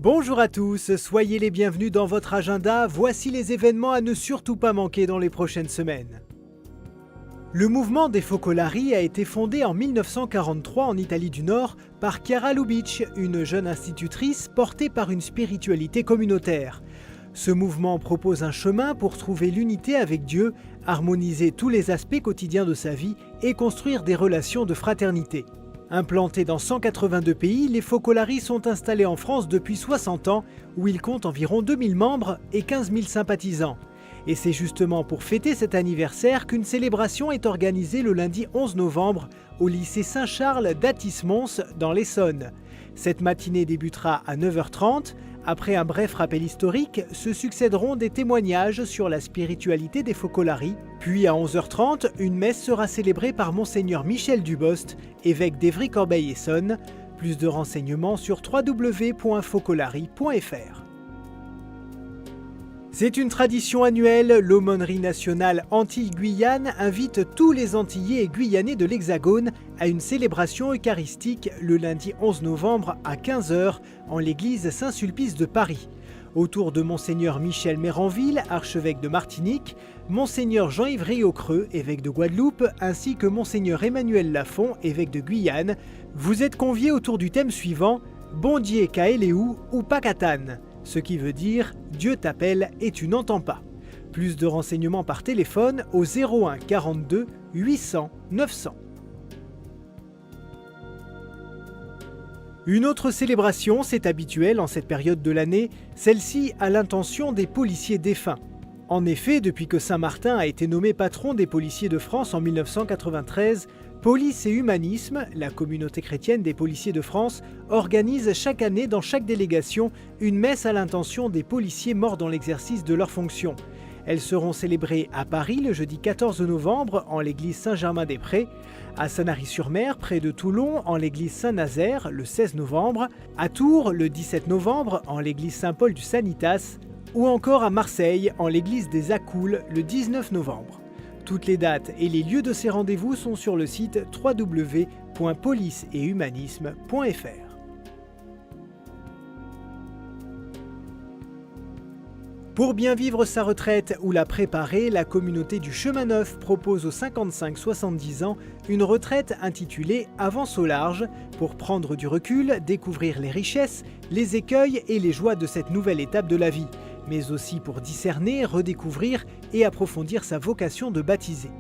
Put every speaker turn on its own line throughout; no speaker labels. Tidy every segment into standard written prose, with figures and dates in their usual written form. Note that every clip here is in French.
Bonjour à tous, soyez les bienvenus dans votre agenda, voici les événements à ne surtout pas manquer dans les prochaines semaines. Le mouvement des Focolari a été fondé en 1943 en Italie du Nord par Chiara Lubich, une jeune institutrice portée par une spiritualité communautaire. Ce mouvement propose un chemin pour trouver l'unité avec Dieu, harmoniser tous les aspects quotidiens de sa vie et construire des relations de fraternité. Implantés dans 182 pays, les Focolari sont installés en France depuis 60 ans, où ils comptent environ 2000 membres et 15 000 sympathisants. Et c'est justement pour fêter cet anniversaire qu'une célébration est organisée le lundi 11 novembre au lycée Saint-Charles d'Athis-Mons dans l'Essonne. Cette matinée débutera à 9h30. Après un bref rappel historique, se succéderont des témoignages sur la spiritualité des Focolari. Puis à 11h30, une messe sera célébrée par Monseigneur Michel Dubost, évêque d'Évry-Corbeil-Essonnes. Plus de renseignements sur www.focolari.fr. C'est une tradition annuelle, l'aumônerie nationale Antilles-Guyane invite tous les Antillais et Guyanais de l'Hexagone à une célébration eucharistique le lundi 11 novembre à 15h en l'église Saint-Sulpice de Paris. Autour de Monseigneur Michel Méranville, archevêque de Martinique, Monseigneur Jean-Yves Riocreux, évêque de Guadeloupe, ainsi que Monseigneur Emmanuel Lafont, évêque de Guyane, vous êtes conviés autour du thème suivant « Bondie Kaeleou ou Pakatan », ce qui veut dire « Dieu t'appelle et tu n'entends pas ». Plus de renseignements par téléphone au 01 42 800 900. Une autre célébration, c'est habituel en cette période de l'année, celle-ci à l'intention des policiers défunts. En effet, depuis que Saint-Martin a été nommé patron des policiers de France en 1993, Police et Humanisme, la communauté chrétienne des policiers de France, organise chaque année dans chaque délégation une messe à l'intention des policiers morts dans l'exercice de leurs fonctions. Elles seront célébrées à Paris le jeudi 14 novembre en l'église Saint-Germain-des-Prés, à Sanary-sur-Mer près de Toulon en l'église Saint-Nazaire le 16 novembre, à Tours le 17 novembre en l'église Saint-Paul du Sanitas ou encore à Marseille en l'église des Accoules le 19 novembre. Toutes les dates et les lieux de ces rendez-vous sont sur le site www.policeethumanisme.fr. Pour bien vivre sa retraite ou la préparer, la communauté du Chemin Neuf propose aux 55-70 ans une retraite intitulée « Avance au large » pour prendre du recul, découvrir les richesses, les écueils et les joies de cette nouvelle étape de la vie, mais aussi pour discerner, redécouvrir et approfondir sa vocation de baptisé.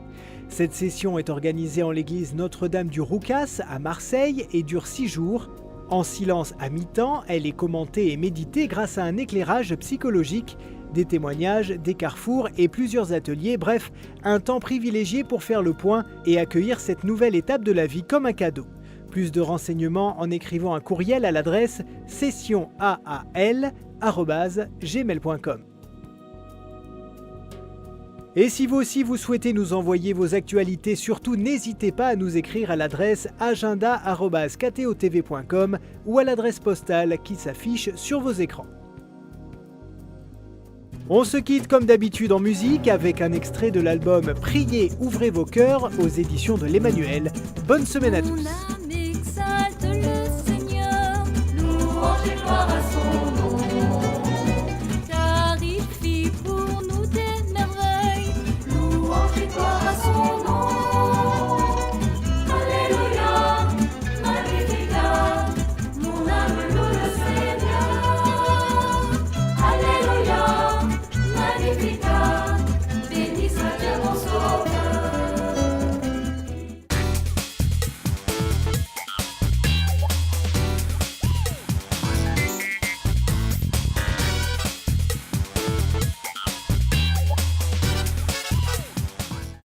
Cette session est organisée en l'église Notre-Dame du Roucas à Marseille et dure 6 jours. En silence à mi-temps, elle est commentée et méditée grâce à un éclairage psychologique, des témoignages, des carrefours et plusieurs ateliers, bref, un temps privilégié pour faire le point et accueillir cette nouvelle étape de la vie comme un cadeau. Plus de renseignements en écrivant un courriel à l'adresse sessionaal@gmail.com. Et si vous aussi vous souhaitez nous envoyer vos actualités, surtout n'hésitez pas à nous écrire à l'adresse agenda@ktotv.com ou à l'adresse postale qui s'affiche sur vos écrans. On se quitte comme d'habitude en musique avec un extrait de l'album Priez, ouvrez vos cœurs aux éditions de l'Emmanuel. Bonne semaine à tous.
Magnificat.